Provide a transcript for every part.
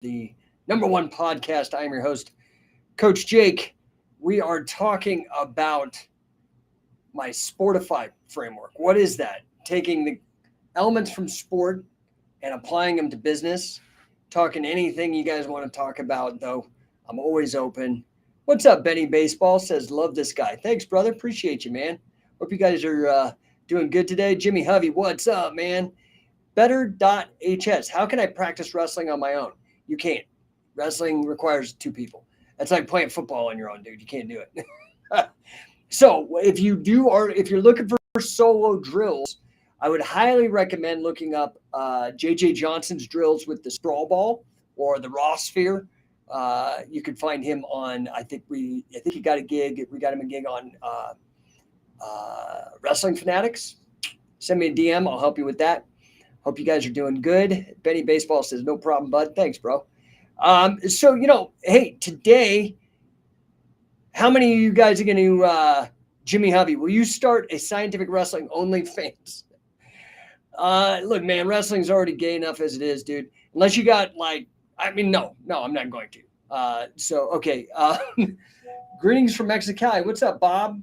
the number one podcast. I am your host, Coach Jake. We are talking about my Sportify framework. What is that? Taking the elements from sport and applying them to business. Talking anything you guys want to talk about, though. I'm always open. What's up, Benny Baseball? Says, love this guy. Thanks, brother. Appreciate you, man. Hope you guys are doing good today. Jimmy Hovey, what's up, man? Better.hs. How can I practice wrestling on my own? You can't. Wrestling requires two people. That's like playing football on your own, dude. You can't do it. So if you're looking for solo drills, I would highly recommend looking up JJ Johnson's drills with the sprawl ball or the raw sphere. You can find him on. I think he got a gig. We got him a gig on Wrestling Fanatics. Send me a DM. I'll help you with that. Hope you guys are doing good. Benny Baseball says, no problem, bud. Thanks, bro. Hey, today, how many of you guys are going to, Jimmy Hovey, will you start a scientific wrestling OnlyFans? Look, man, wrestling's already gay enough as it is, dude. Unless you got no, I'm not going to. Greetings from Mexicali. What's up, Bob?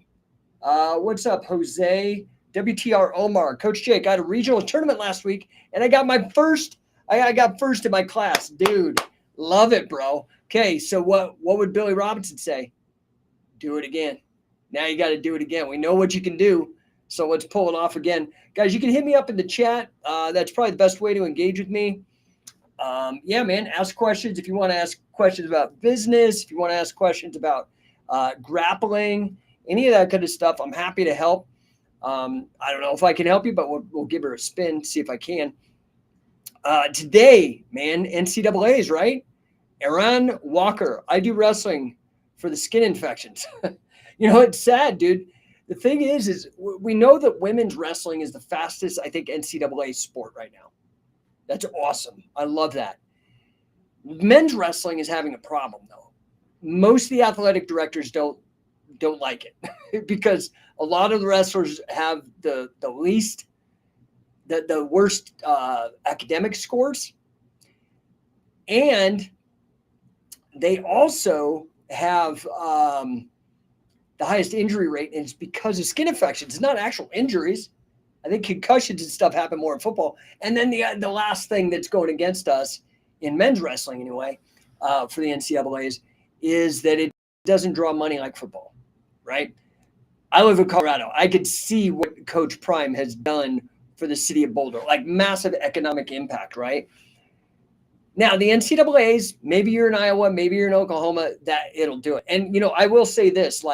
What's up, Jose? WTR Omar, Coach Jake. I had a regional tournament last week, and I got my first. I got first in my class, dude. Love it, bro. Okay, so what would Billy Robinson say? Do it again. Now you got to do it again. We know what you can do, so let's pull it off again, guys. You can hit me up in the chat. That's probably the best way to engage with me. Yeah, man. Ask questions if you want to ask questions about business. If you want to ask questions about grappling, any of that kind of stuff, I'm happy to help. I don't know if I can help you, but we'll give her a spin, see if I can. Today, man, NCAAs, right? Aaron Walker. I do wrestling for the skin infections. It's sad, dude. The thing is we know that women's wrestling is the fastest, I think, NCAA sport right now. That's awesome. I love that. Men's wrestling is having a problem, though. Most of the athletic directors don't like it because a lot of the wrestlers have the worst academic scores, and they also have the highest injury rate, and it's because of skin infections. It's not actual injuries. I think concussions and stuff happen more in football. And then the last thing that's going against us in men's wrestling anyway, for the NCAAs, is that it doesn't draw money like football, right? I live in Colorado. I could see what Coach Prime has done for the city of Boulder, like massive economic impact, right? Now, the NCAAs, maybe you're in Iowa, maybe you're in Oklahoma, that it'll do it. And, I will say this,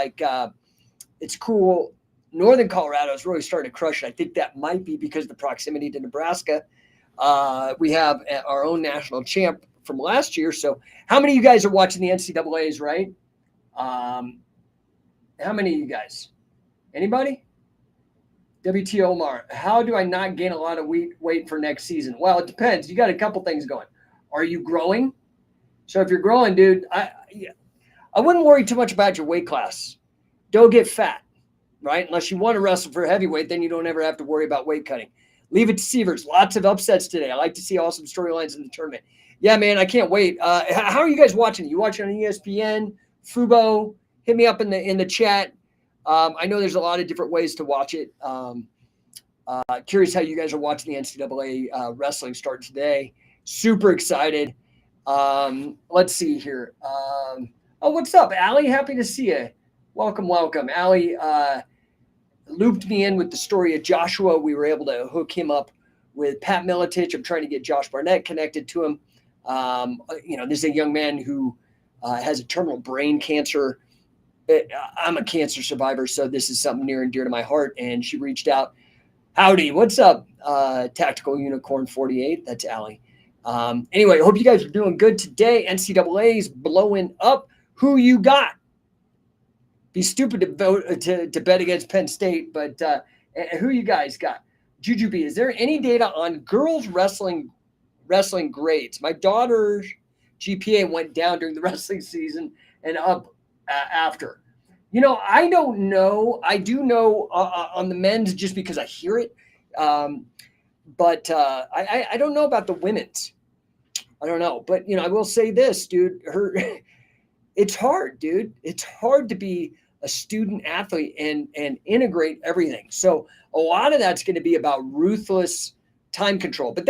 it's cool. Northern Colorado is really starting to crush it. I think that might be because of the proximity to Nebraska. We have our own national champ from last year. So how many of you guys are watching the NCAAs, right? How many of you guys? Anybody? WT Omar, how do I not gain a lot of weight for next season? Well, it depends. You got a couple things going. Are you growing? So if you're growing, dude, I wouldn't worry too much about your weight class. Don't get fat, right? Unless you want to wrestle for heavyweight, then you don't ever have to worry about weight cutting. Leave it to Sievers. Lots of upsets today. I like to see awesome storylines in the tournament. Yeah, man, I can't wait. How are you guys watching? You watching on ESPN, Fubo? Hit me up in the chat. I know there's a lot of different ways to watch it. Curious how you guys are watching the NCAA wrestling start today. Super excited. Let's see here. What's up, Allie? Happy to see you. Welcome. Allie looped me in with the story of Joshua. We were able to hook him up with Pat Miletich. I'm trying to get Josh Barnett connected to him. This is a young man who has a terminal brain cancer. I'm a cancer survivor, so this is something near and dear to my heart. And she reached out. Howdy, what's up, Tactical Unicorn 48? That's Allie. Anyway, I hope you guys are doing good today. NCAA's blowing up. Who you got? Be stupid to vote to bet against Penn State, but who you guys got? Juju B, is there any data on girls wrestling grades? My daughter's GPA went down during the wrestling season and up after. I don't know. I do know on the men's just because I hear it. But I don't know about the women's. I don't know. But, I will say this, dude, it's hard, dude. It's hard to be a student athlete and integrate everything. So a lot of that's going to be about ruthless time control. But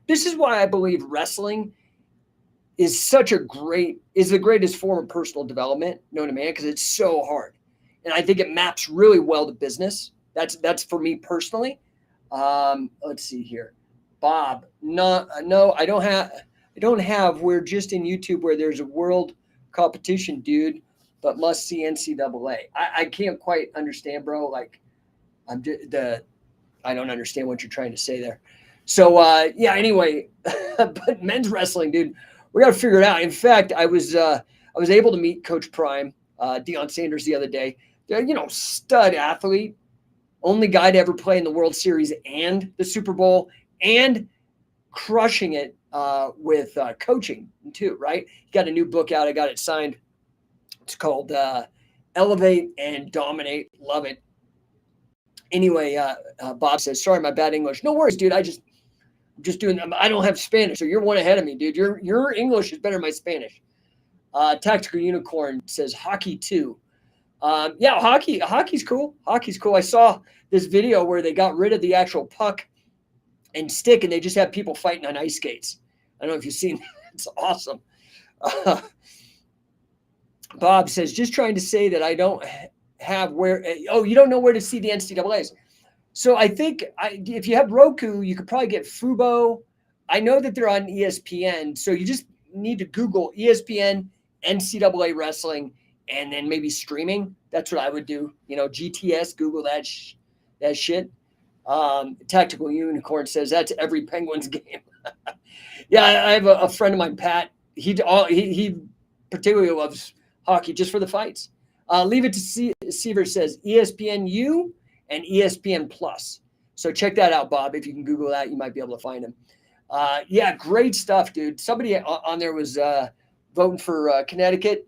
this is why I believe wrestling is the greatest form of personal development known to man, because it's so hard. And I think it maps really well to business. That's for me personally. Let's see here. Bob, no, I don't have. We're just in YouTube where there's a world competition, dude, but must see NCAA. I can't quite understand, bro. Like, I don't understand what you're trying to say there. So yeah. Anyway, but men's wrestling, dude, we got to figure it out. In fact, I was able to meet Coach Prime, Deion Sanders, the other day. Stud athlete, only guy to ever play in the World Series and the Super Bowl, and crushing it with coaching too, right? He got a new book out. I got it signed. It's called Elevate and Dominate. Love it. Anyway, Bob says, sorry, my bad English. No worries, dude. I'm just doing, I don't have Spanish, so you're one ahead of me, dude. Your English is better than my Spanish. Tactical Unicorn says hockey too. Yeah, hockey's cool. Hockey's cool. I saw this video where they got rid of the actual puck and stick, and they just have people fighting on ice skates. I don't know if you've seen that. It's awesome. Bob says, just trying to say that I don't have where. Oh, you don't know where to see the NCAAs. So I think if you have Roku, you could probably get Fubo. I know that they're on ESPN, so you just need to Google ESPN NCAA wrestling, and then maybe streaming. That's what I would do. GTS, Google that shit. Tactical Unicorn says that's every Penguins game. Yeah, I have a friend of mine, Pat. He particularly loves hockey just for the fights. Leave it to Seaver says ESPNU and ESPN Plus. So check that out, Bob. If you can Google that, you might be able to find him. Yeah, great stuff, dude. Somebody on there was voting for Connecticut.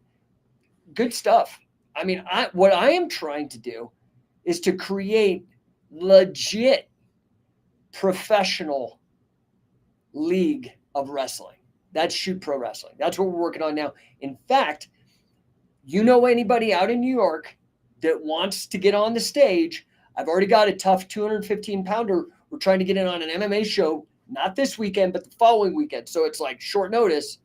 Good stuff. I mean, what I am trying to do is to create legit professional league of wrestling. That's Shoot Pro Wrestling. That's what we're working on now. In fact, anybody out in New York that wants to get on the stage, I've already got a tough 215-pounder. We're trying to get in on an MMA show, not this weekend, but the following weekend. So it's like short notice.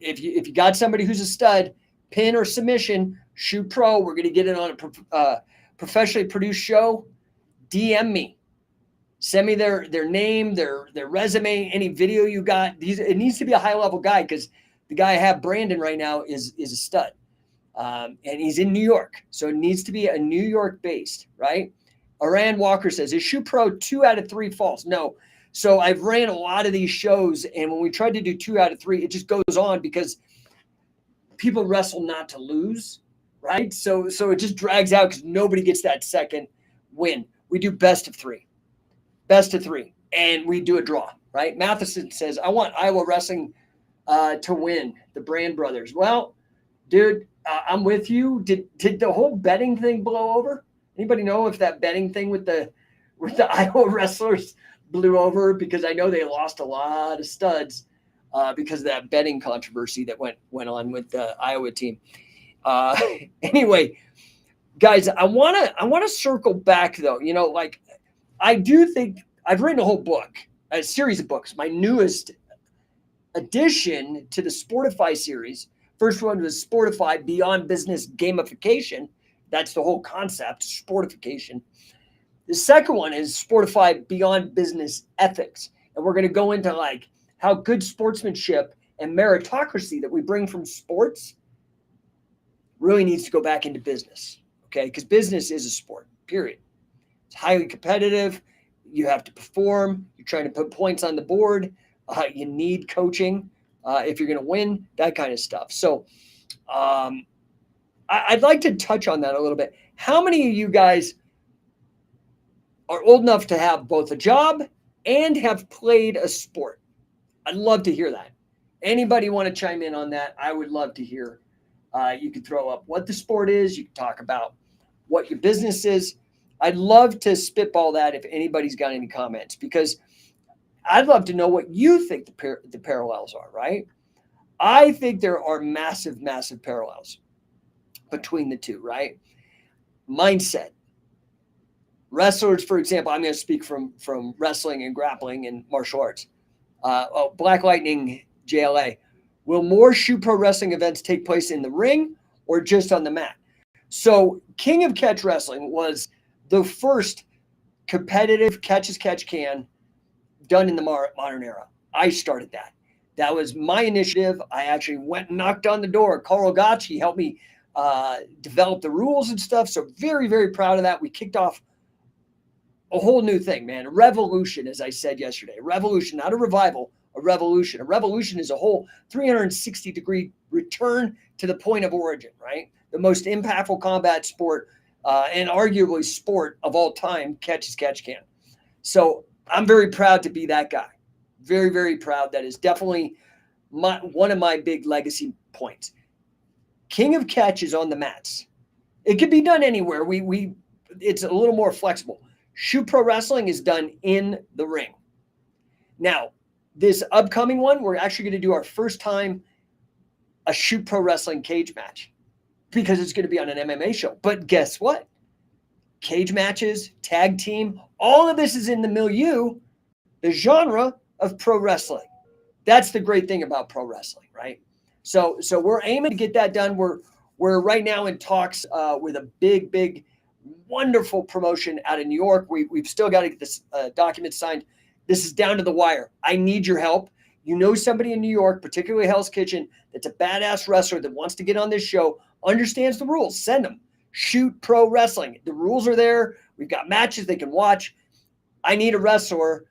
If you got somebody who's a stud, pin or submission, Shoot Pro, we're going to get it on a professionally produced show. DM me. Send me their name, their resume, any video you got. It needs to be a high-level guy, because the guy I have, Brandon, right now is a stud. And he's in New York. So it needs to be a New York-based, right? Aran Walker says, is Shoot Pro 2 out of 3 false? No. So I've ran a lot of these shows, and when we tried to do 2 out of 3, it just goes on because people wrestle not to lose, right? So it just drags out because nobody gets that second win. We do best of 3, and we do a draw, right? Matheson says, I want Iowa Wrestling to win, the Brand Brothers. Well, dude, I'm with you. Did the whole betting thing blow over? Anybody know if that betting thing with the Iowa wrestlers blew over? Because I know they lost a lot of studs because of that betting controversy that went on with the Iowa team. Anyway, guys, I want to circle back though. I do think I've written a whole book, a series of books. My newest addition to the Sportify series. First one was Sportify Beyond Business Gamification. That's the whole concept, sportification. The second one is Sportify Beyond Business Ethics. And we're going to go into how good sportsmanship and meritocracy that we bring from sports really needs to go back into business. Okay? Because business is a sport, period. It's highly competitive. You have to perform. You're trying to put points on the board. You need coaching if you're going to win, that kind of stuff. So I'd like to touch on that a little bit. How many of you guys are old enough to have both a job and have played a sport? I'd love to hear that. Anybody want to chime in on that? I would love to hear. You could throw up what the sport is. You could talk about what your business is. I'd love to spitball that if anybody's got any comments, because I'd love to know what you think the parallels are, right? I think there are massive, massive parallels between the two, right? Mindset. Wrestlers, for example, I'm going to speak from wrestling and grappling and martial arts. Black Lightning JLA. Will more Shoe Pro Wrestling events take place in the ring or just on the mat? So King of Catch Wrestling was the first competitive catch as catch can done in the modern era. I started that. That was my initiative. I actually went and knocked on the door. Carl Gotch, he helped me develop the rules and stuff. So very, very proud of that. We kicked off a whole new thing, man. A revolution, as I said yesterday. A revolution, not a revival, a revolution. A revolution is a whole 360-degree return to the point of origin, right? The most impactful combat sport and arguably sport of all time, catch as catch can. So I'm very proud to be that guy. Very, very proud. That is definitely one of my big legacy points. King of Catch is on the mats. It could be done anywhere. It's a little more flexible. Shoe Pro Wrestling is done in the ring. Now, this upcoming one, we're actually going to do our first time a Shoe Pro Wrestling cage match because it's going to be on an MMA show. But guess what? Cage matches, tag team, all of this is in the milieu, the genre of pro wrestling. That's the great thing about pro wrestling, right? So we're aiming to get that done. We're right now in talks with a big, wonderful promotion out of New York. We've still got to get this document signed. This is down to the wire. I need your help. You know somebody in New York, particularly Hell's Kitchen, that's a badass wrestler that wants to get on this show, understands the rules. Send them. Shoot Pro Wrestling. The rules are there. We've got matches they can watch. I need a wrestler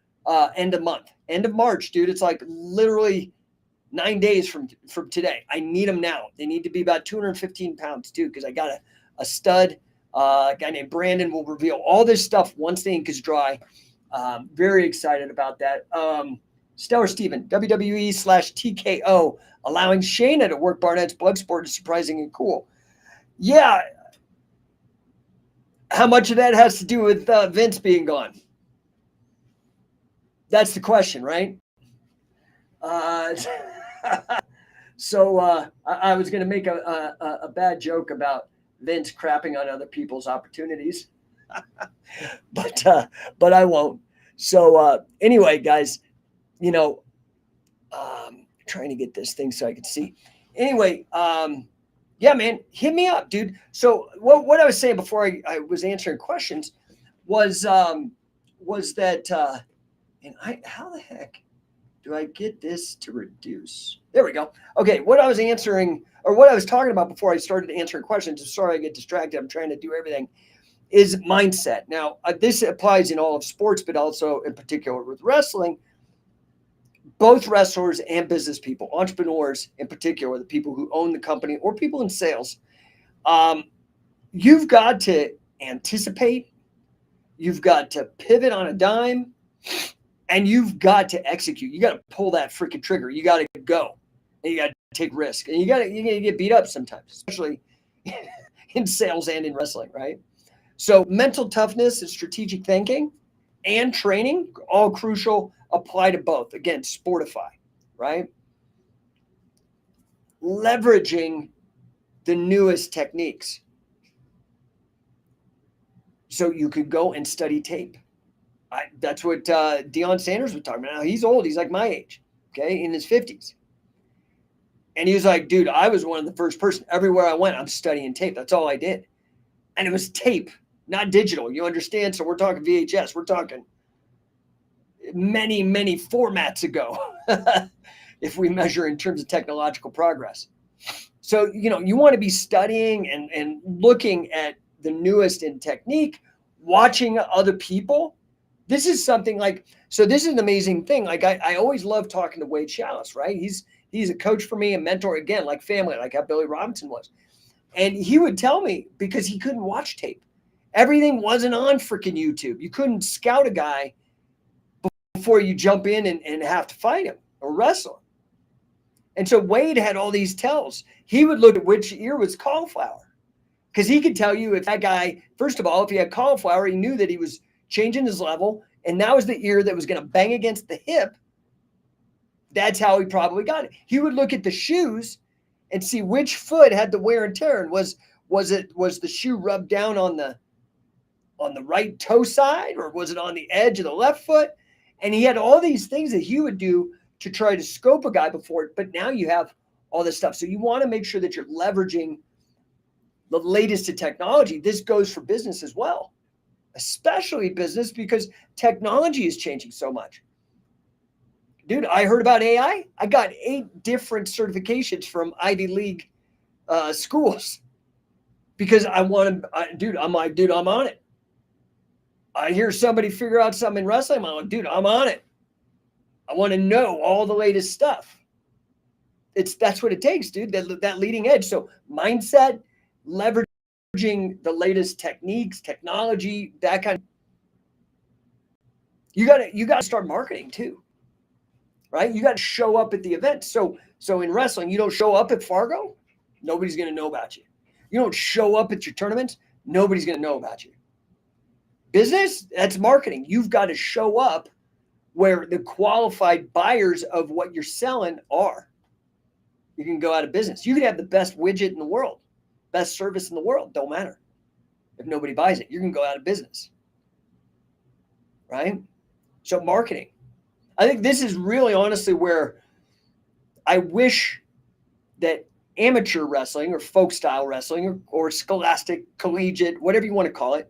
end of month. End of March, dude. It's like literally 9 days from today. I need them now. They need to be about 215 pounds, too, because I got a stud. A guy named Brandon will reveal all this stuff once the ink is dry. Very excited about that. Stellar Steven, WWE/TKO, allowing Shayna to work Barnett's Bloodsport is surprising and cool. Yeah. How much of that has to do with Vince being gone? That's the question, right? So I was going to make a bad joke about Vince crapping on other people's opportunities, but I won't. So anyway, guys, trying to get this thing so I can see. Anyway, yeah, man, hit me up, dude. So what I was saying before I was answering questions was that, and how the heck do I get this to reduce? There we go. Okay, what I was answering or what I was talking about before I started answering questions, sorry I get distracted, I'm trying to do everything, is mindset. Now, this applies in all of sports, but also in particular with wrestling. Both wrestlers and business people, entrepreneurs in particular, the people who own the company or people in sales, you've got to anticipate, you've got to pivot on a dime, and you've got to execute. You got to pull that freaking trigger. You got to go, and you got to take risk, and you got to get beat up sometimes, especially in sales and in wrestling, right? So mental toughness and strategic thinking and training, all crucial, apply to both. Again, Sportify, right? Leveraging the newest techniques. So you could go and study tape. That's what Deion Sanders was talking about. Now, he's old. He's like my age, okay, in his 50s. And he was like, dude, I was one of the first person. Everywhere I went, I'm studying tape. That's all I did. And it was tape, not digital. You understand? So we're talking VHS. We're talking many, many formats ago, if we measure in terms of technological progress. So, you want to be studying and looking at the newest in technique, watching other people. This is something so this is an amazing thing. Like I always love talking to Wade Chalice, right? He's a coach for me, a mentor, again, like family, like how Billy Robinson was. And he would tell me, because he couldn't watch tape. Everything wasn't on freaking YouTube. You couldn't scout a guy before you jump in and have to fight him or wrestle him. And so Wade had all these tells. He would look at which ear was cauliflower, because he could tell you if that guy, first of all, if he had cauliflower, he knew that he was changing his level and that was the ear that was going to bang against the hip, that's how he probably got it. He would look at the shoes and see which foot had the wear and tear, and was the shoe rubbed down on the right toe side, or was it on the edge of the left foot? And he had all these things that he would do to try to scope a guy before it. But now you have all this stuff. So you want to make sure that you're leveraging the latest in technology. This goes for business as well, especially business, because technology is changing so much. Dude, I heard about AI. I got 8 different certifications from Ivy League schools because I want to, dude, I'm on it. I hear somebody figure out something in wrestling. I'm like, dude, I'm on it. I want to know all the latest stuff. That's what it takes, dude. That leading edge. So mindset, leveraging the latest techniques, technology, that kind of. You gotta start marketing too, right? You got to show up at the event. So in wrestling, you don't show up at Fargo, nobody's gonna know about you. You don't show up at your tournaments, nobody's gonna know about you. Business, that's marketing. You've got to show up where the qualified buyers of what you're selling are. You can go out of business. You can have the best widget in the world, best service in the world. Don't matter. If nobody buys it, you can go out of business. Right? So marketing. I think this is really honestly where I wish that amateur wrestling or folk style wrestling or scholastic, collegiate, whatever you want to call it,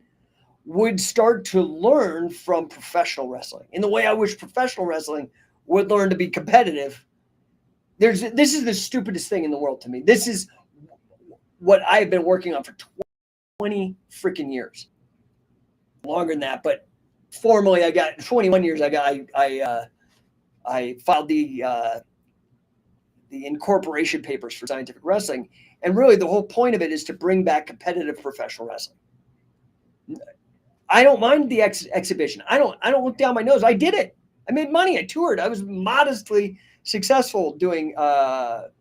would start to learn from professional wrestling in the way I wish professional wrestling would learn to be competitive. This is the stupidest thing in the world to me. This is what I've been working on for 20 freaking years. Longer than that, but formally I got 21 years. I filed the incorporation papers for scientific wrestling. And really the whole point of it is to bring back competitive professional wrestling. I don't mind the exhibition. I don't look down my nose. I did it. I made money. I toured. I was modestly successful doing the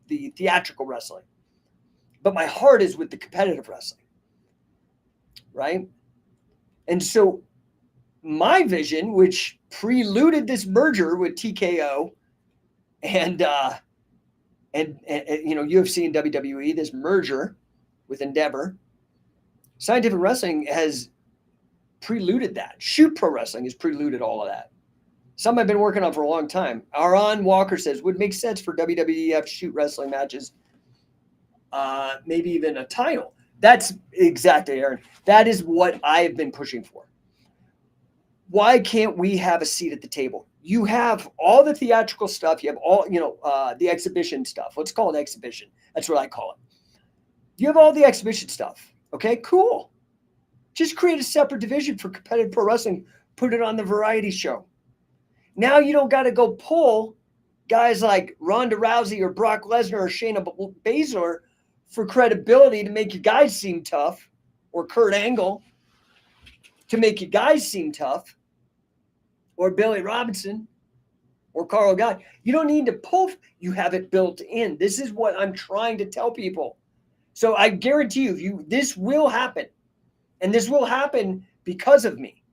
theatrical wrestling. But my heart is with the competitive wrestling, right? And so my vision, which preluded this merger with TKO and UFC and WWE, this merger with Endeavor, scientific wrestling has preluded that. Shoot Pro Wrestling has preluded all of that. Something I've been working on for a long time. Aaron Walker says, would make sense for WWF shoot wrestling matches, maybe even a title. That's exactly, Aaron. That is what I have been pushing for. Why can't we have a seat at the table? You have all the theatrical stuff. You have all, the exhibition stuff. Let's call it exhibition. That's what I call it. You have all the exhibition stuff. Okay, cool. Just create a separate division for competitive pro wrestling. Put it on the variety show. Now you don't got to go pull guys like Ronda Rousey or Brock Lesnar or Shayna Baszler for credibility to make your guys seem tough, or Kurt Angle to make your guys seem tough, or Billy Robinson or Carl Guy. You don't need to pull. You have it built in. This is what I'm trying to tell people. So I guarantee you, this will happen. And this will happen because of me.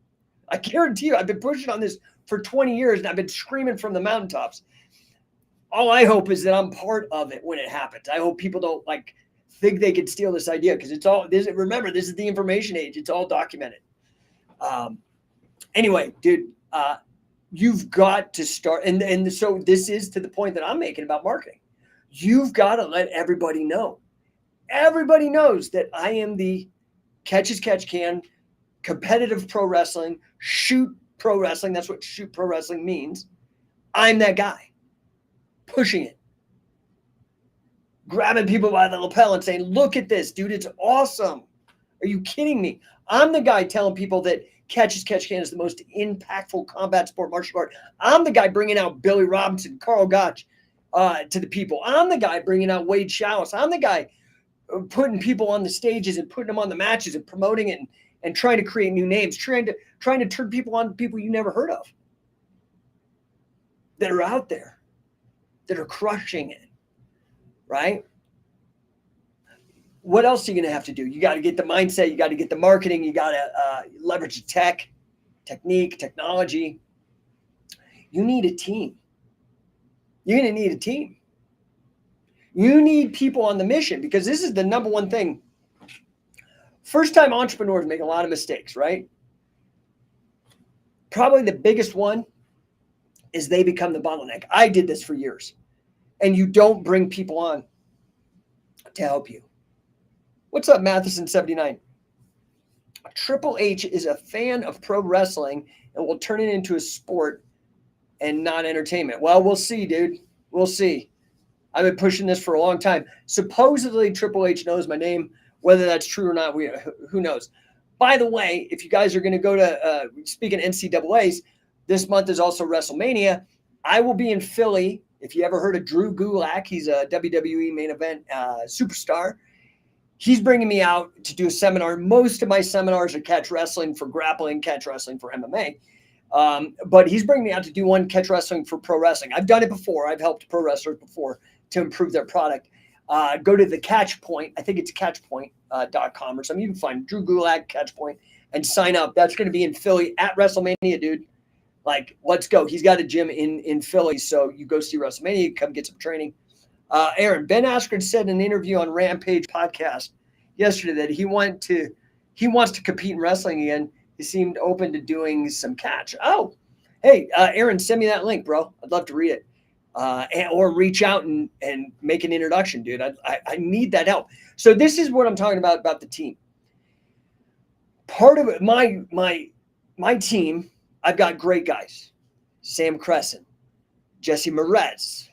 I guarantee you, I've been pushing on this for 20 years, and I've been screaming from the mountaintops. All I hope is that I'm part of it when it happens. I hope people don't think they could steal this idea, because it's all this. Remember, this is the information age. It's all documented. Anyway, dude, you've got to start. And so this is to the point that I'm making about marketing. You've got to let everybody know. Everybody knows that I am the catch as catch can, competitive pro wrestling, shoot pro wrestling. That's what shoot pro wrestling means. I'm that guy pushing it, grabbing people by the lapel and saying, look at this, dude. It's awesome. Are you kidding me? I'm the guy telling people that catch as catch can is the most impactful combat sport martial art. I'm the guy bringing out Billy Robinson, Carl Gotch to the people. I'm the guy bringing out Wade Chalice. I'm the guy putting people on the stages and putting them on the matches and promoting it and trying to create new names, trying to turn people on to people you never heard of that are out there, that are crushing it, right? What else are you going to have to do? You got to get the mindset. You got to get the marketing. You got to leverage the tech technique, technology. You need a team. You're going to need a team. You need people on the mission, because this is the number one thing. First-time entrepreneurs make a lot of mistakes, right? Probably the biggest one is they become the bottleneck. I did this for years. And you don't bring people on to help you. What's up, Matheson79? Triple H is a fan of pro wrestling and will turn it into a sport and not entertainment. Well, we'll see, dude. We'll see. I've been pushing this for a long time. Supposedly, Triple H knows my name. Whether that's true or not, who knows? By the way, if you guys are going to go to, speaking NCAAs, this month is also WrestleMania. I will be in Philly. If you ever heard of Drew Gulak, he's a WWE main event superstar. He's bringing me out to do a seminar. Most of my seminars are catch wrestling for grappling, catch wrestling for MMA. But he's bringing me out to do one catch wrestling for pro wrestling. I've done it before. I've helped pro wrestlers before to improve their product. Go to the Catch Point. I think it's catchpoint.com or something. You can find Drew Gulak, Catch Point, and sign up. That's going to be in Philly at WrestleMania, dude. Like, let's go. He's got a gym in Philly, so you go see WrestleMania, come get some training. Aaron, Ben Askren said in an interview on Rampage podcast yesterday that he wants to compete in wrestling again. He seemed open to doing some catch. Oh, hey, Aaron, send me that link, bro. I'd love to read it. Or reach out and make an introduction, dude. I need that help. So this is what I'm talking about the team. Part of it, my team, I've got great guys. Sam Crescent, Jesse Moretz,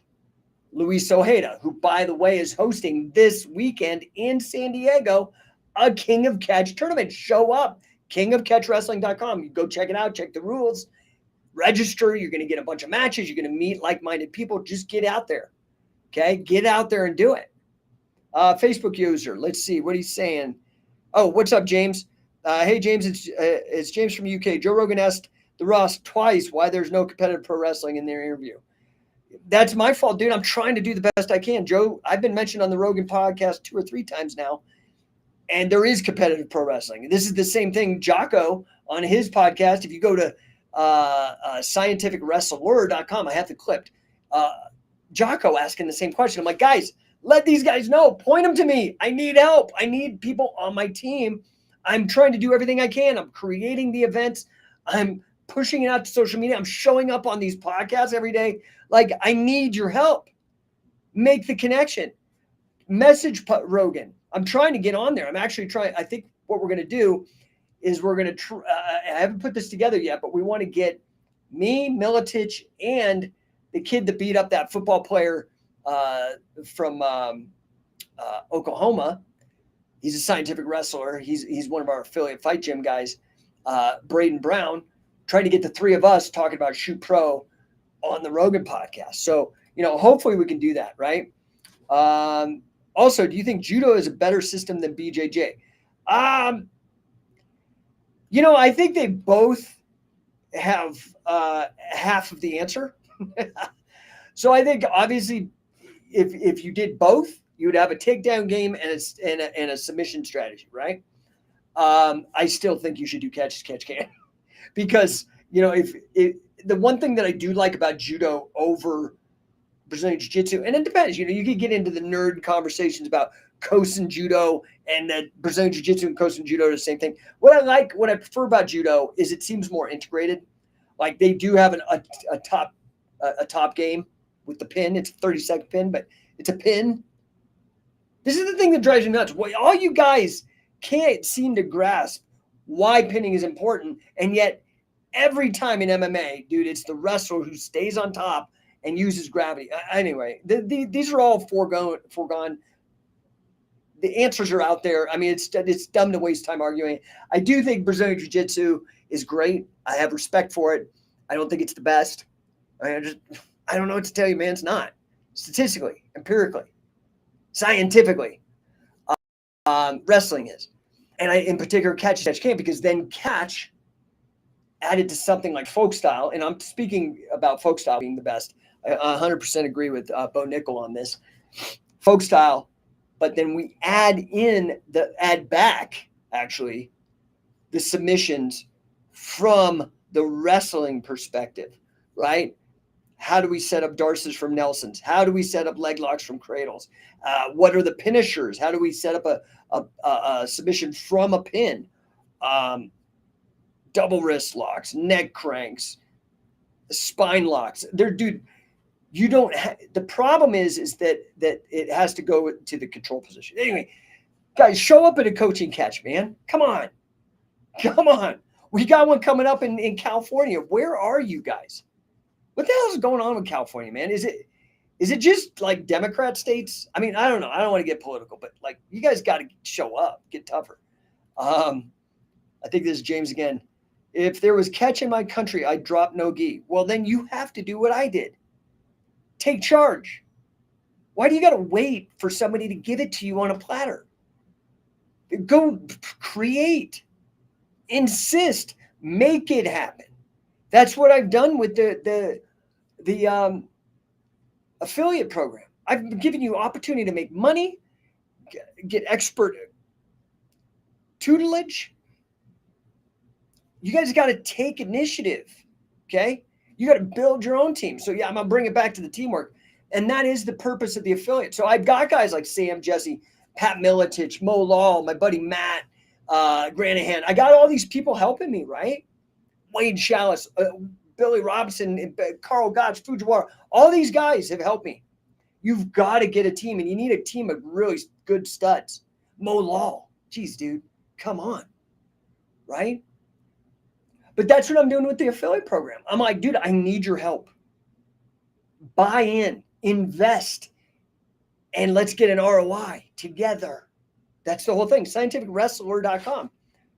Luis Ojeda, who, by the way, is hosting this weekend in San Diego a King of Catch tournament. Show up, kingofcatchwrestling.com. You go check it out, check the rules. Register. You're going to get a bunch of matches. You're going to meet like-minded people. Just get out there. Okay? Get out there and do it. Facebook user. Let's see what he's saying. Oh, what's up, James? Hey, James. It's James from UK. Joe Rogan asked the Ross twice why there's no competitive pro wrestling in their interview. That's my fault, dude. I'm trying to do the best I can. Joe, I've been mentioned on the Rogan podcast 2 or 3 times now, and there is competitive pro wrestling. This is the same thing. Jocko, on his podcast, if you go to scientificwrestler.com. I have the clipped. Jocko asking the same question. I'm like, guys, let these guys know. Point them to me. I need help. I need people on my team. I'm trying to do everything I can. I'm creating the events. I'm pushing it out to social media. I'm showing up on these podcasts every day. Like, I need your help. Make the connection. Message Rogan. I'm trying to get on there. I'm actually trying. I think what we're going to do is we're going to I haven't put this together yet, but we want to get me, Militich, and the kid that beat up that football player from Oklahoma. He's a scientific wrestler. He's one of our affiliate Fight Gym guys, Braden Brown, trying to get the 3 of us talking about Shoot Pro on the Rogan podcast. So, hopefully we can do that, right? Also, do you think judo is a better system than BJJ? I think they both have half of the answer. So I think obviously if you did both, you would have a takedown game and a submission strategy, right? I still think you should do catch as catch can because, if the one thing that I do like about judo over Brazilian Jiu-Jitsu, and it depends, you could get into the nerd conversations about Kosen Judo and that Brazilian Jiu-Jitsu and Kosen Judo are the same thing. What I prefer about Judo is it seems more integrated. Like they do have a top game with the pin. It's a 30-second pin, but it's a pin. This is the thing that drives me nuts. All you guys can't seem to grasp why pinning is important, and yet every time in MMA, dude, it's the wrestler who stays on top and uses gravity. Anyway, these are all foregone. The answers are out there. I mean, it's dumb to waste time arguing. I do think Brazilian Jiu-Jitsu is great. I have respect for it. I don't think it's the best. I don't know what to tell you, man. It's not. Statistically, empirically, scientifically, wrestling is. And I, in particular, catch can, because then catch added to something like folk style, and I'm speaking about folk style being the best. I 100% agree with Bo Nickel on this. Folk style, but then we add back, actually, the submissions from the wrestling perspective, right? How do we set up Darces from Nelsons? How do we set up leg locks from cradles? What are the finishers? How do we set up a submission from a pin? Double wrist locks, neck cranks, spine locks. Dude, you don't. The problem is that it has to go to the control position. Anyway, guys, show up at a coaching catch, man. Come on. We got one coming up in California. Where are you guys? What the hell is going on with California, man? Is it just like Democrat states? I mean, I don't know. I don't want to get political, but like you guys got to show up, get tougher. I think this is James again. If there was catch in my country, I'd drop no gi. Well, then you have to do what I did. Take charge. Why do you got to wait for somebody to give it to you on a platter? Go create, insist, make it happen. That's what I've done with the affiliate program. I've been giving you opportunity to make money, get expert tutelage. You guys got to take initiative, okay? You got to build your own team. So, yeah, I'm going to bring it back to the teamwork. And that is the purpose of the affiliate. So I've got guys like Sam, Jesse, Pat Militich, Mo Lawal, my buddy Matt, Granahan. I got all these people helping me, right? Wayne Chalice, Billy Robinson, Carl Gotch, Fujiwara. All these guys have helped me. You've got to get a team, and you need a team of really good studs. Mo Lawal. Jeez, dude, come on, right? But that's what I'm doing with the affiliate program. I'm like, dude, I need your help. Buy in, invest, and let's get an ROI together. That's the whole thing. ScientificWrestler.com.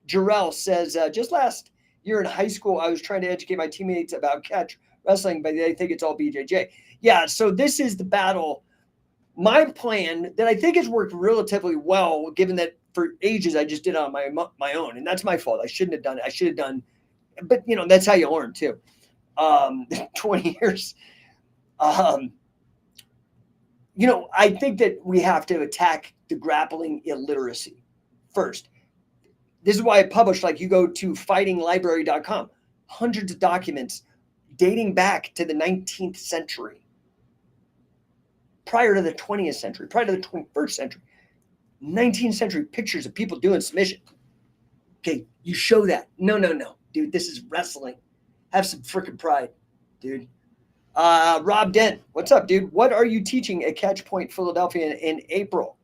Jarrell says, just last year in high school, I was trying to educate my teammates about catch wrestling, but they think it's all BJJ. Yeah, so this is the battle. My plan that I think has worked relatively well, given that for ages I just did it on my own, and that's my fault. I shouldn't have done it. I should have done. But, you know, that's how you learn, too. 20 years. You know, I think that we have to attack the grappling illiteracy first. This is why I published, like, you go to fightinglibrary.com, hundreds of documents dating back to the 19th century, prior to the 20th century, prior to the 21st century, 19th century pictures of people doing submission. Okay, you show that. No. Dude, this is wrestling. Have some freaking pride, dude. Rob Dent, what's up, dude? What are you teaching at Catch Point Philadelphia in April?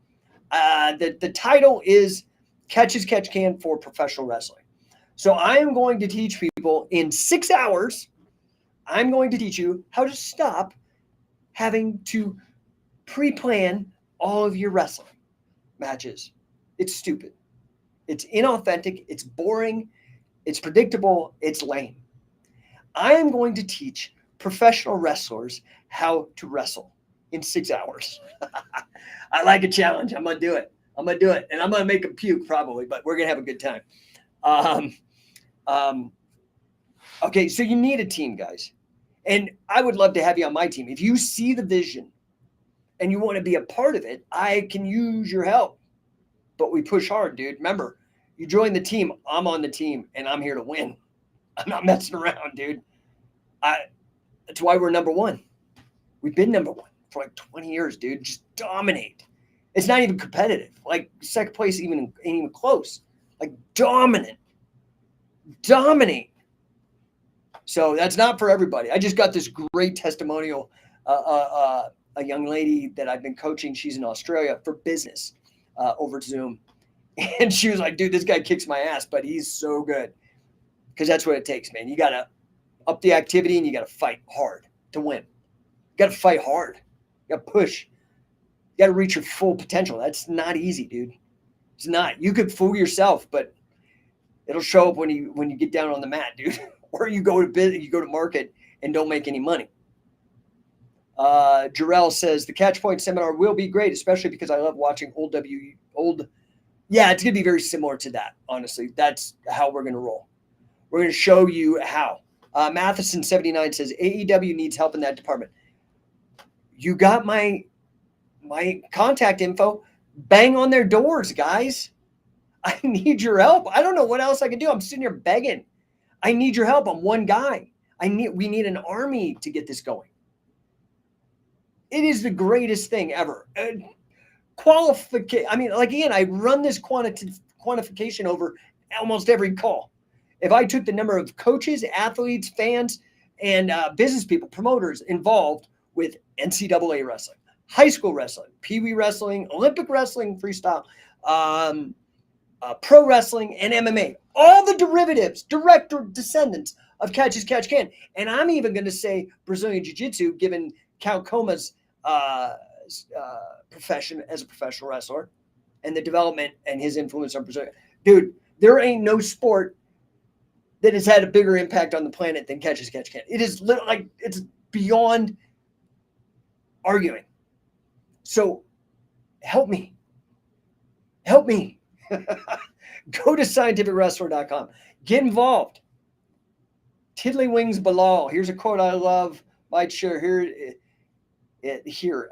The title is Catch as Catch Can for Professional Wrestling. So I am going to teach people in 6 hours. I'm going to teach you how to stop having to pre-plan all of your wrestling matches. It's stupid. It's inauthentic. It's boring. It's predictable. It's lame. I am going to teach professional wrestlers how to wrestle in 6 hours. I like a challenge. I'm going to do it. And I'm going to make them puke probably, but we're going to have a good time. Okay, so you need a team, guys. And I would love to have you on my team. If you see the vision and you want to be a part of it, I can use your help. But we push hard, dude. Remember, you join the team, I'm on the team, and I'm here to win. I'm not messing around, dude. That's why we're number one. We've been number one for like 20 years, dude. Just dominate. It's not even competitive. Like second place ain't even close. Like dominate. So that's not for everybody. I just got this great testimonial. A young lady that I've been coaching, she's in Australia for business over Zoom. And she was like, dude, this guy kicks my ass, but he's so good. Because that's what it takes, man. You got to up the activity and you got to fight hard to win. You got to fight hard. You got to push. You got to reach your full potential. That's not easy, dude. It's not. You could fool yourself, but it'll show up when you get down on the mat, dude. Or you go to market and don't make any money. Jarrell says the Catch Point seminar will be great, especially because I love watching old. Yeah, it's going to be very similar to that, honestly. That's how we're going to roll. We're going to show you how. Matheson79 says AEW needs help in that department. You got my contact info. Bang on their doors, guys. I need your help. I don't know what else I can do. I'm sitting here begging. I need your help. I'm one guy. We need an army to get this going. It is the greatest thing ever. Qualification. I mean, like, again, I run this quantification over almost every call. If I took the number of coaches, athletes, fans, and business people, promoters involved with NCAA wrestling, high school wrestling, Pee Wee wrestling, Olympic wrestling, freestyle, pro wrestling, and MMA, all the derivatives, direct descendants of Catch as Catch Can. And I'm even going to say Brazilian Jiu-Jitsu, given Count Coma's profession as a professional wrestler and the development and his influence on Brazil. Dude, there ain't no sport that has had a bigger impact on the planet than Catch as Catch Can. It is like, it's beyond arguing. So help me. Help me. Go to scientificwrestler.com. Get involved. Tiddlywings Bilal. Here's a quote I love. Might share here.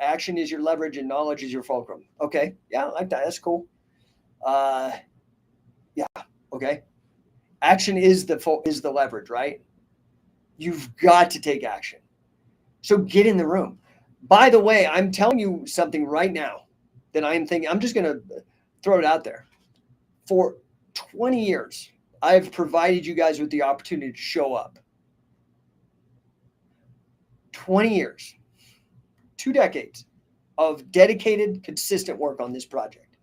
Action is your leverage and knowledge is your fulcrum. Okay. Yeah, I like that. That's cool. Yeah. Okay. Action is the leverage, right? You've got to take action. So get in the room. By the way, I'm telling you something right now that I'm thinking. I'm just going to throw it out there. For 20 years, I've provided you guys with the opportunity to show up. 20 years, 2 decades of dedicated, consistent work on this project.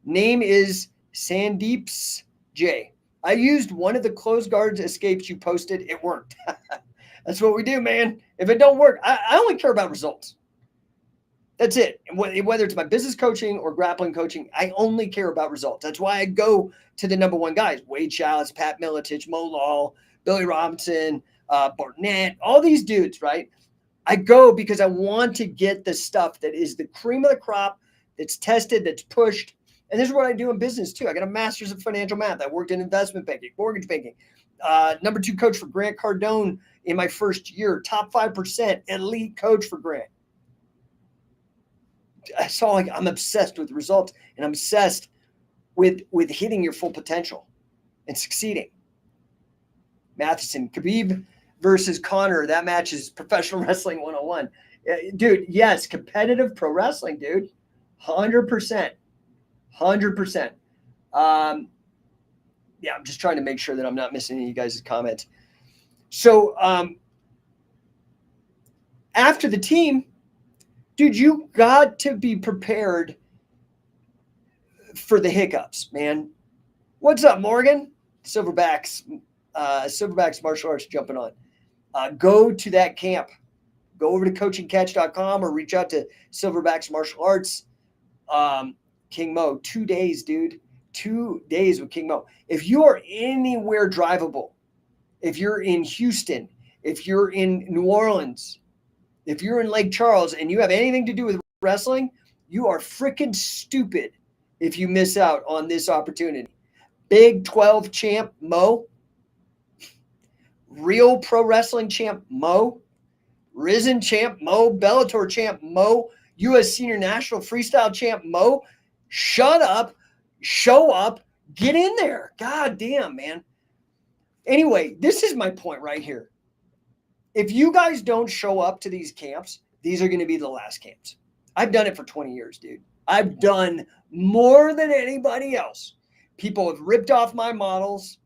Name is Sandeep's J. I used one of the closed guards escapes you posted. It worked. That's what we do, man. If it don't work, I only care about results. That's it. Whether it's my business coaching or grappling coaching, I only care about results. That's why I go to the number one guys: Wade Chalice, Pat Miletich, Mo Lawal, Billy Robinson, Barnett, all these dudes, right? I go because I want to get the stuff that is the cream of the crop, that's tested, that's pushed. And this is what I do in business too. I got a master's of financial math. I worked in investment banking, mortgage banking. Number 2 coach for Grant Cardone in my first year. Top 5% elite coach for Grant. I saw, like, I'm obsessed with results, and I'm obsessed with hitting your full potential and succeeding. Matheson, Khabib versus Conor. That match is professional wrestling 101. Dude, yes, competitive pro wrestling, dude. 100%. 100%. Yeah, I'm just trying to make sure that I'm not missing any of you guys' comments. So after the team, dude, you got to be prepared for the hiccups, man. What's up, Morgan? Silverbacks martial arts jumping on. Go to that camp. Go over to coachingcatch.com or reach out to Silverbacks Martial Arts. King Mo, 2 days, dude. 2 days with King Mo. If you are anywhere drivable, if you're in Houston, if you're in New Orleans, if you're in Lake Charles and you have anything to do with wrestling, you are freaking stupid if you miss out on this opportunity. Big 12 champ Mo, real pro wrestling champ Mo, Risen champ Mo, Bellator champ Mo, U.S. Senior National Freestyle champ Mo. Shut up, show up, get in there. God damn, man. Anyway, this is my point right here. If you guys don't show up to these camps, these are going to be the last camps. I've done it for 20 years, dude. I've done more than anybody else. People have ripped off my models.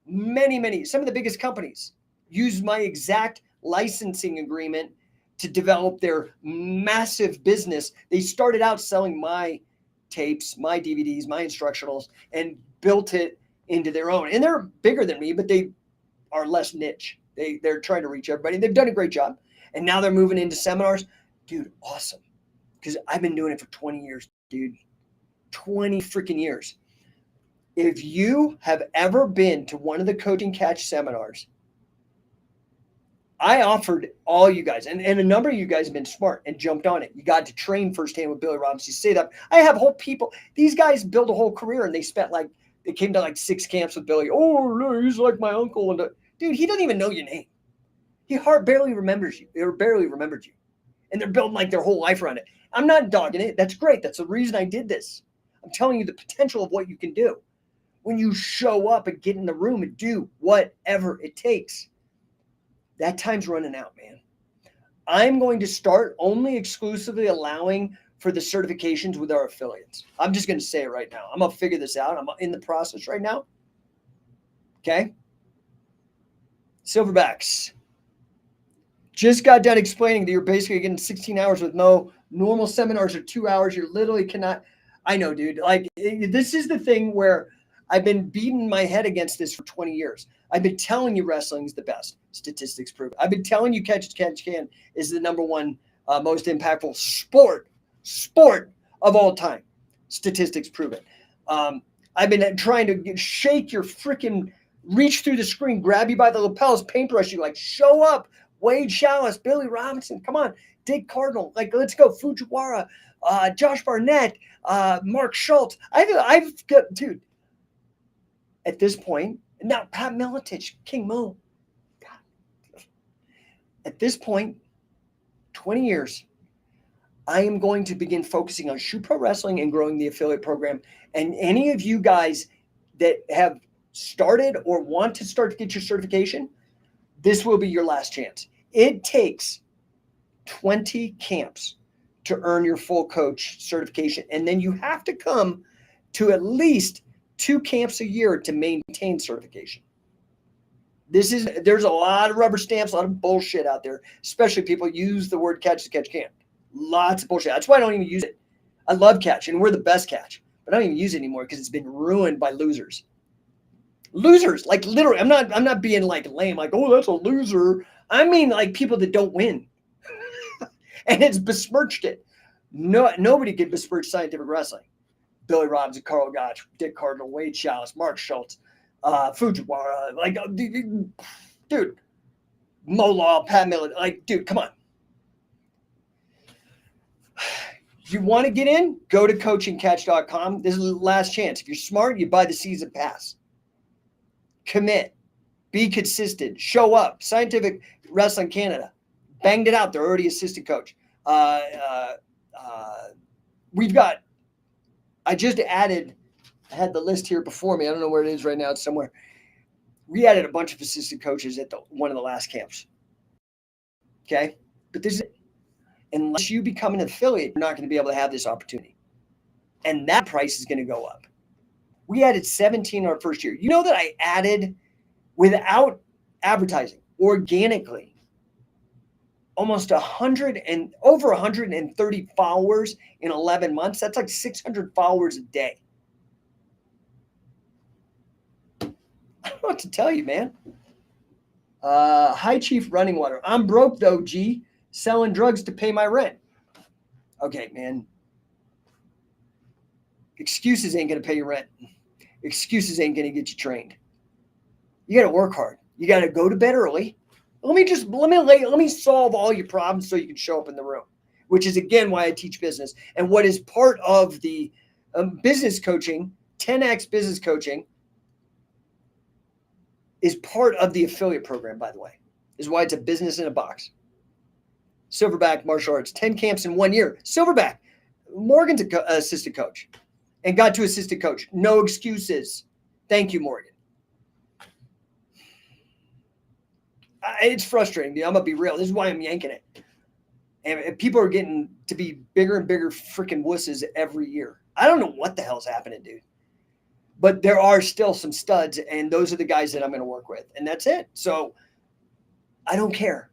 Some of the biggest companies use my exact licensing agreement to develop their massive business. They started out selling my tapes, my DVDs, my instructionals, and built it into their own. And they're bigger than me, but they are less niche. They're trying to reach everybody. They've done a great job. And now they're moving into seminars. Dude, awesome. Because I've been doing it for 20 years, dude. 20 freaking years. If you have ever been to one of the Coaching Catch seminars, I offered all you guys, and a number of you guys have been smart and jumped on it. You got to train firsthand with Billy Robinson. You say that. I have whole people. These guys built a whole career, and they came to 6 camps with Billy. Oh, no, he's like my uncle. And dude, he doesn't even know your name. He barely remembers you. Or barely remembered you. And they're building their whole life around it. I'm not dogging it. That's great. That's the reason I did this. I'm telling you the potential of what you can do. when you show up and get in the room and do whatever it takes. That time's running out, man. I'm going to start only exclusively allowing for the certifications with our affiliates. I'm just going to say it right now. I'm going to figure this out. I'm in the process right now. Okay. Silverbacks. Just got done explaining that you're basically getting 16 hours with no normal seminars or 2 hours. You literally cannot. I know, dude. Like, this is the thing where I've been beating my head against this for 20 years. I've been telling you wrestling is the best. Statistics prove it. I've been telling you catch can is the number one most impactful sport of all time. Statistics prove it. I've been trying to shake your freaking, reach through the screen, grab you by the lapels, paintbrush you, like, show up. Wade Chalice, Billy Robinson, come on. Dick Cardinal, like, let's go. Fujiwara, Josh Barnett, Mark Schultz. I've got, dude, at this point, now Pat Miletich, King Mo. God. At this point, 20 years, I am going to begin focusing on Shoe Pro Wrestling and growing the affiliate program. And any of you guys that have started or want to start to get your certification, this will be your last chance. It takes 20 camps to earn your full coach certification. And then you have to come to at least 2 camps a year to maintain certification. There's a lot of rubber stamps, a lot of bullshit out there, especially people use the word catch to catch can. Lots of bullshit. That's why I don't even use it. I love catch, and we're the best catch, but I don't even use it anymore because it's been ruined by losers. Losers, like, literally, I'm not being like lame, like, oh, that's a loser. I mean, like, people that don't win. And it's besmirched it. No, nobody can besmirch scientific wrestling. Billy Robinson, Carl Gotch, Dick Cardinal, Wade Chalice, Mark Schultz, Fujiwara, like, dude, Mo Law, Pat Millett, like, dude, come on. You want to get in? Go to coachingcatch.com. This is the last chance. If you're smart, you buy the season pass. Commit. Be consistent. Show up. Scientific Wrestling Canada. Banged it out. They're already assistant coach. We've got, I just added, I had the list here before me. I don't know where it is right now. It's somewhere. We added a bunch of assistant coaches at one of the last camps. Okay? But this is, unless you become an affiliate, you're not going to be able to have this opportunity. And that price is going to go up. We added 17 our first year. You know that I added, without advertising, organically, almost over 130 followers in 11 months. That's like 600 followers a day. I don't know what to tell you, man. High Chief Running Water. I'm broke though, G. Selling drugs to pay my rent. Okay, man. Excuses ain't going to pay your rent. Excuses ain't going to get you trained. You got to work hard. You got to go to bed early. Let me solve all your problems so you can show up in the room, which is, again, why I teach business. And what is part of the business coaching, 10X business coaching, is part of the affiliate program, by the way, is why it's a business in a box. Silverback martial arts, 10 camps in 1 year. Silverback, Morgan's assistant coach and got to assistant coach. No excuses. Thank you, Morgan. It's frustrating, dude. I'm going to be real. This is why I'm yanking it. And people are getting to be bigger and bigger freaking wusses every year. I don't know what the hell's happening, dude. But there are still some studs, and those are the guys that I'm going to work with. And that's it. So I don't care.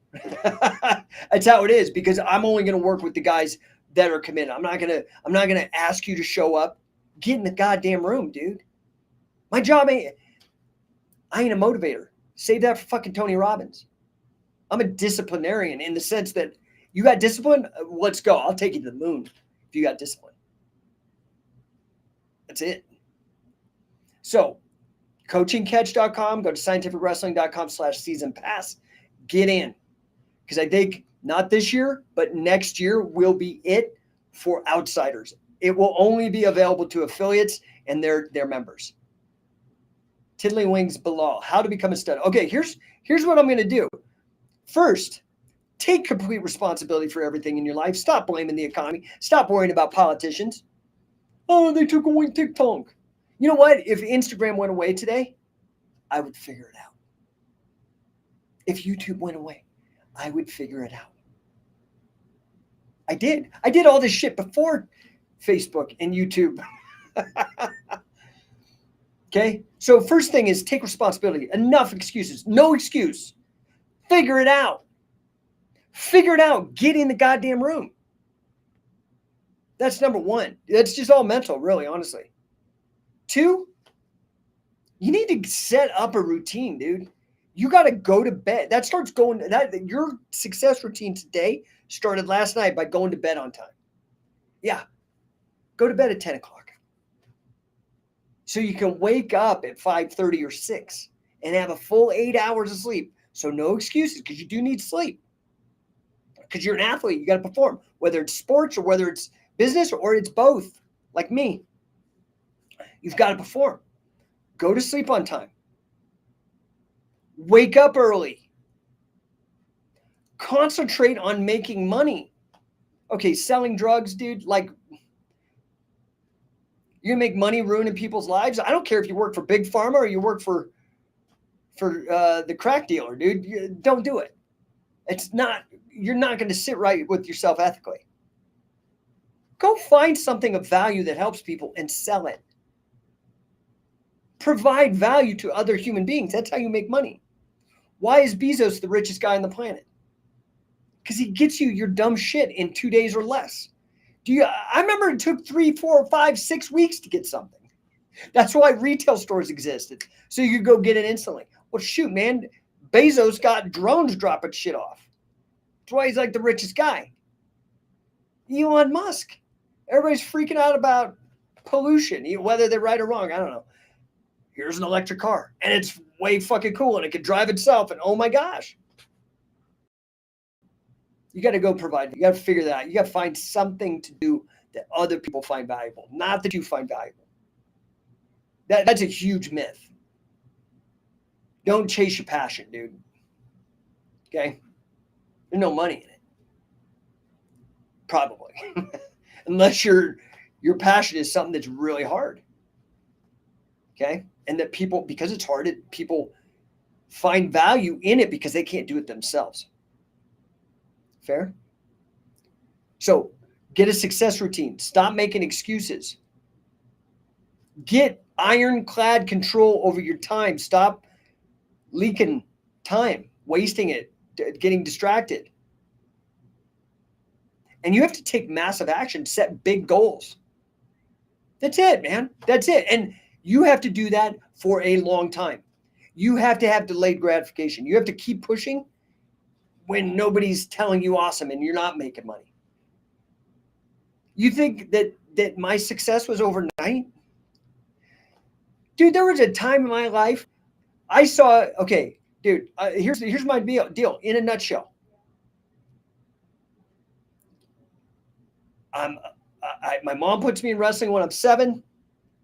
That's how it is, because I'm only going to work with the guys that are committed. I'm not going to ask you to show up. Get in the goddamn room, dude. My job I ain't a motivator. Save that for fucking Tony Robbins. I'm a disciplinarian in the sense that you got discipline, let's go. I'll take you to the moon if you got discipline. That's it. So, coachingcatch.com, go to scientificwrestling.com/season pass. Get in. Because I think not this year, but next year will be it for outsiders. It will only be available to affiliates and their members. Tiddlywinks below. How to become a stud. Okay, here's what I'm going to do. First, take complete responsibility for everything in your life. Stop blaming the economy. Stop worrying about politicians. Oh, they took away TikTok. You know what? If Instagram went away today, I would figure it out. If YouTube went away, I would figure it out. I did. I did all this shit before Facebook and YouTube. Okay? So first thing is take responsibility. Enough excuses. No excuse. Figure it out. Figure it out. Get in the goddamn room. That's number one. That's just all mental, really, honestly. 2, you need to set up a routine, dude. You got to go to bed. That starts going, your success routine today started last night by going to bed on time. Yeah. Go to bed at 10 o'clock. So you can wake up at 5:30 or 6 and have a full 8 hours of sleep. So no excuses, because you do need sleep. Because you're an athlete, you got to perform, whether it's sports or whether it's business or it's both, like me. You've got to perform. Go to sleep on time. Wake up early. Concentrate on making money. Okay, selling drugs, dude, like, you're gonna make money ruining people's lives. I don't care if you work for Big Pharma or you work for the crack dealer, dude. Don't do it. You're not going to sit right with yourself ethically. Go find something of value that helps people and sell it. Provide value to other human beings. That's how you make money. Why is Bezos the richest guy on the planet? Because he gets you your dumb shit in 2 days or less. I remember it took 3, 4, 5, 6 weeks to get something. That's why retail stores existed. So you could go get it instantly. Well, shoot, man. Bezos got drones dropping shit off. That's why he's like the richest guy. Elon Musk. Everybody's freaking out about pollution, whether they're right or wrong. I don't know. Here's an electric car, and it's way fucking cool, and it can drive itself, and oh my gosh. You got to go provide. You got to figure that out. You got to find something to do that other people find valuable, not that you find valuable. That's a huge myth. Don't chase your passion, dude. Okay? There's no money in it. Probably. Unless your passion is something that's really hard. Okay? And that people, because it's hard, people find value in it because they can't do it themselves. Fair? So get a success routine. Stop making excuses. Get ironclad control over your time. Stop leaking time, wasting it, getting distracted. And you have to take massive action, set big goals. That's it, man. That's it. And you have to do that for a long time. You have to have delayed gratification. You have to keep pushing when nobody's telling you awesome and you're not making money. You think that my success was overnight? Dude, there was a time in my life I saw, okay, dude, here's my deal in a nutshell. My mom puts me in wrestling when I'm 7.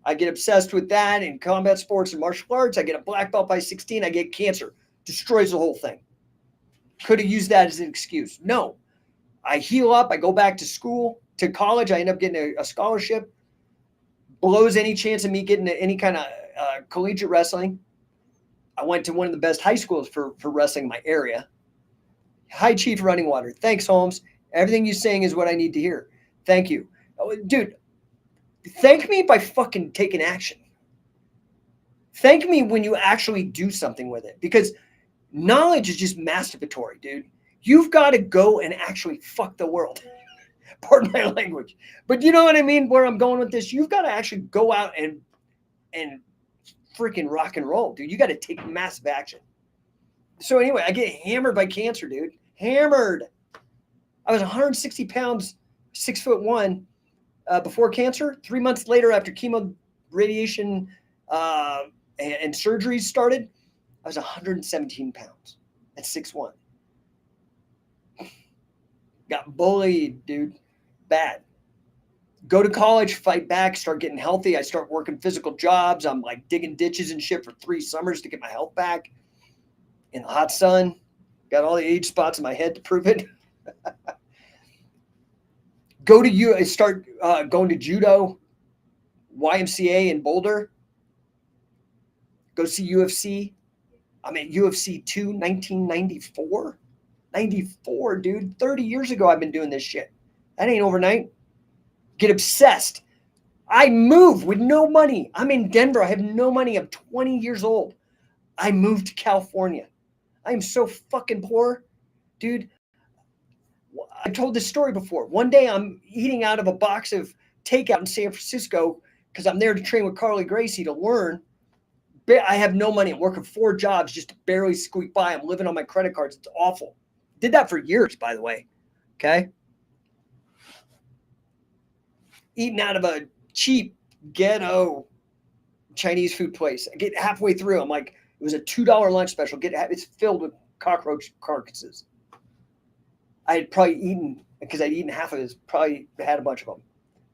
I get obsessed with that and combat sports and martial arts. I get a black belt by 16. I get cancer. Destroys the whole thing. Could have used that as an excuse. No. I heal up. I go back to school, to college. I end up getting a scholarship. Blows any chance of me getting any kind of collegiate wrestling. I went to one of the best high schools for wrestling in my area. Hi, Chief Running Water. Thanks, Holmes. Everything you're saying is what I need to hear. Thank you. Oh, dude, thank me by fucking taking action. Thank me when you actually do something with it, because knowledge is just masturbatory, dude. You've got to go and actually fuck the world. Pardon my language. But you know what I mean, where I'm going with this? You've got to actually go out and freaking rock and roll, dude. You got to take massive action. So anyway, I get hammered by cancer, dude. Hammered. I was 160 pounds, 6'1", before cancer. 3 months later, after chemo, radiation, and surgeries started, I was 117 pounds at 6'1". Got bullied, dude. Bad. Go to college, fight back, start getting healthy. I start working physical jobs. I'm like digging ditches and shit for 3 summers to get my health back in the hot sun. Got all the age spots in my head to prove it. Start going to judo, YMCA in Boulder. Go see UFC. I'm at UFC 2, 1994. 94, dude. 30 years ago, I've been doing this shit. That ain't overnight. Get obsessed. I moved with no money. I'm in Denver. I have no money. I'm 20 years old. I moved to California. I am so fucking poor, dude. I told this story before. One day I'm eating out of a box of takeout in San Francisco because I'm there to train with Carly Gracie to learn. I have no money. I'm working 4 jobs just to barely squeak by. I'm living on my credit cards. It's awful. Did that for years, by the way. Okay. Eating out of a cheap ghetto Chinese food place. I get halfway through. I'm like, it was a $2 lunch special. It's filled with cockroach carcasses. I had probably eaten, because I'd eaten half of it, probably had a bunch of them.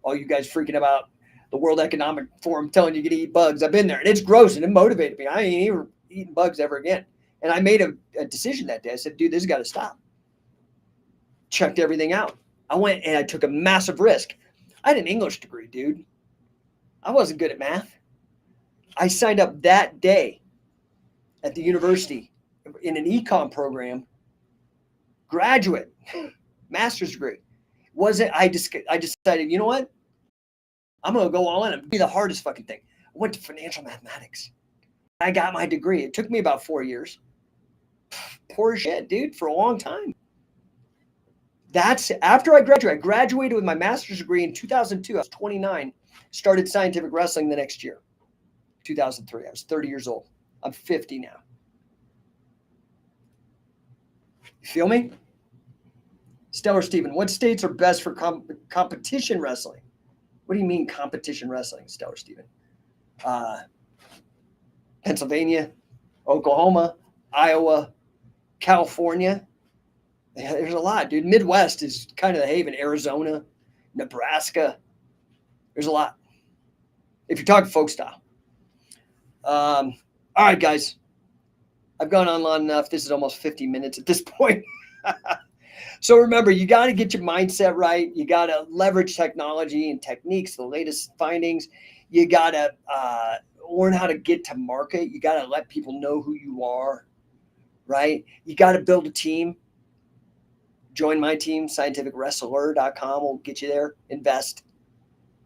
All you guys freaking about the World Economic Forum telling you to eat bugs. I've been there, and it's gross, and it motivated me. I ain't even eating bugs ever again. And I made a decision that day. I said, dude, this has got to stop. Checked everything out. I went and I took a massive risk. I had an English degree, dude. I wasn't good at math. I signed up that day at the university in an econ program, graduate, master's degree. I decided, you know what? I'm going to go all in. It'd be the hardest fucking thing. I went to financial mathematics. I got my degree. It took me about 4 years. Poor shit, dude, for a long time. That's after I graduated. I graduated with my master's degree in 2002. I was 29. Started scientific wrestling the next year, 2003. I was 30 years old. I'm 50 now. You feel me? Stellar Steven, what states are best for competition wrestling? What do you mean competition wrestling, Stellar Steven? Pennsylvania, Oklahoma, Iowa, California. Yeah, there's a lot, dude. Midwest is kind of the haven. Arizona, Nebraska. There's a lot. If you're talking folk style. All right, guys. I've gone on long enough. This is almost 50 minutes at this point. So remember, you got to get your mindset right. You got to leverage technology and techniques, the latest findings. You got to learn how to get to market. You got to let people know who you are, right? You got to build a team. Join my team, scientificwrestler.com will get you there. Invest,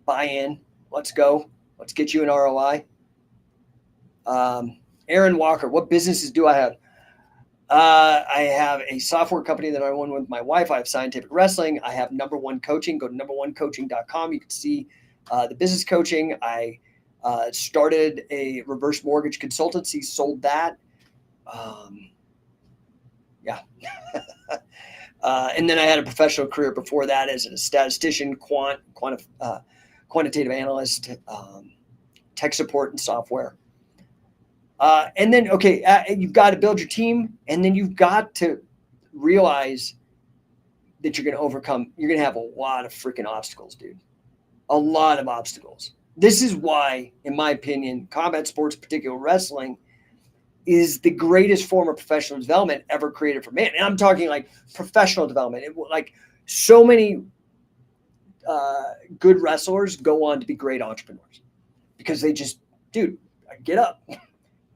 buy in. Let's go. Let's get you an ROI. Aaron Walker, what businesses do I have? I have a software company that I own with my wife. I have Scientific Wrestling. I have Number One Coaching. Go to numberonecoaching.com. You can see the business coaching. I started a reverse mortgage consultancy, sold that. Yeah. And then I had a professional career before that as a statistician, quantitative analyst, tech support and software. And then, you've got to build your team, and then you've got to realize that you're going to have a lot of freaking obstacles, dude. A lot of obstacles. This is why, in my opinion, combat sports, particularly wrestling, is the greatest form of professional development ever created for man. And I'm talking like professional development. Like so many good wrestlers go on to be great entrepreneurs because they just, dude, get up.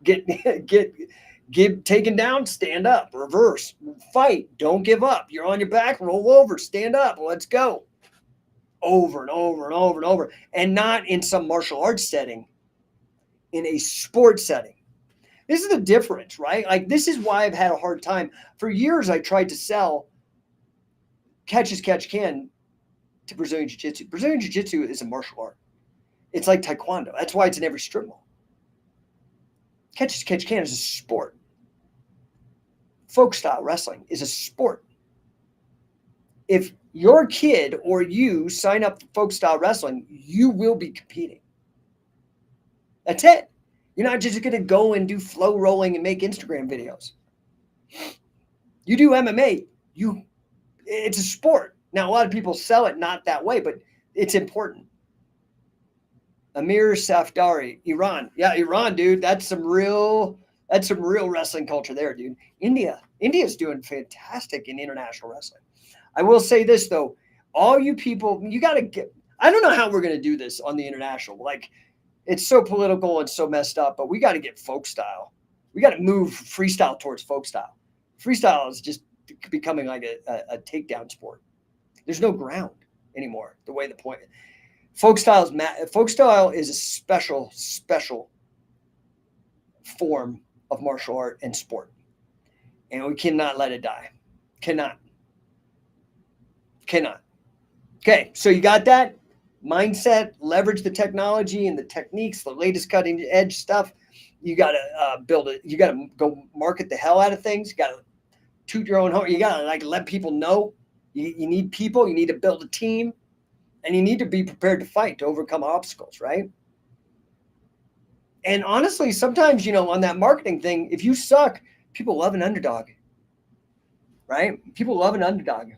Get taken down, stand up, reverse, fight, don't give up. You're on your back, roll over, stand up, let's go. Over and over and over and over. And not in some martial arts setting, in a sports setting. This is the difference, right? Like, this is why I've had a hard time. For years, I tried to sell catch as catch can to Brazilian Jiu-Jitsu. Brazilian Jiu-Jitsu is a martial art. It's like Taekwondo. That's why it's in every strip mall. Catch as catch can is a sport. Folk style wrestling is a sport. If your kid or you sign up for folk style wrestling, you will be competing. That's it. You're not just going to go and do flow rolling and make Instagram videos. You do MMA, it's a sport. Now, a lot of people sell it not that way, but it's important. Amir Safdari, Iran. Yeah, Iran, dude. That's some real wrestling culture there, dude. India's doing fantastic in international wrestling. I will say this though, all you people, you got to get. I don't know how we're going to do this on the international. Like, It's so political and so messed up, but we got to get folk style. We got to move freestyle towards folk style. Freestyle is just becoming like a takedown sport. There's no ground anymore. The way the point, folk style is a special form of martial art and sport, and we cannot let it die. Cannot. Okay, so you got that mindset. Leverage the technology and the techniques, the latest cutting edge stuff. You got to build it. You got to go market the hell out of things. You got to toot your own horn. You got to like let people know. You need people. You need to build a team, and you need to be prepared to fight to overcome obstacles, right? And honestly, sometimes, you know, on that marketing thing, if you suck, people love an underdog, right? People love an underdog.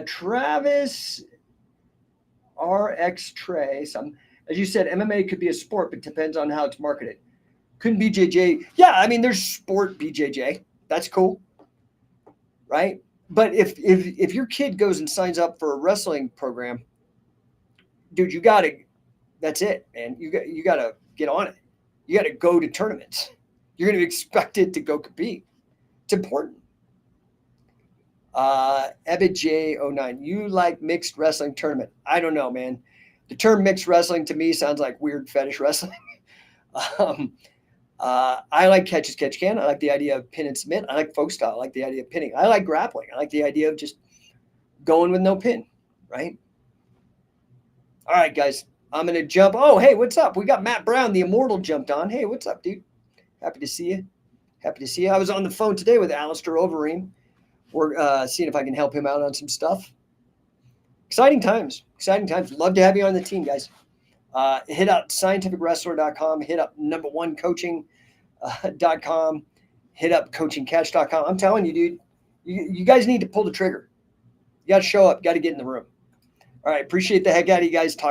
Travis RX Trey, as you said, MMA could be a sport, but depends on how it's marketed. Couldn't BJJ? Yeah, I mean, there's sport BJJ. That's cool, right? But if your kid goes and signs up for a wrestling program, dude, you got to. That's it, man. You got to get on it. You got to go to tournaments. You're going to be expected to go compete. It's important. Ebit J09, you like mixed wrestling tournament? I don't know, man. The term mixed wrestling to me sounds like weird fetish wrestling. I like catch as catch can. I like the idea of pin and submit. I like folk style. I like the idea of pinning. I like grappling. I like the idea of just going with no pin, right? All right, guys. I'm going to jump. Oh, hey, what's up? We got Matt Brown, the Immortal, jumped on. Hey, what's up, dude? Happy to see you. Happy to see you. I was on the phone today with Alistair Overeem. We're seeing if I can help him out on some stuff. Exciting times. Love to have you on the team, guys. Hit up scientificwrestler.com. Hit up number1coaching.com. Hit up coachingcatch.com. I'm telling you, dude, you guys need to pull the trigger. You got to show up. Got to get in the room. All right. Appreciate the heck out of you guys. Talk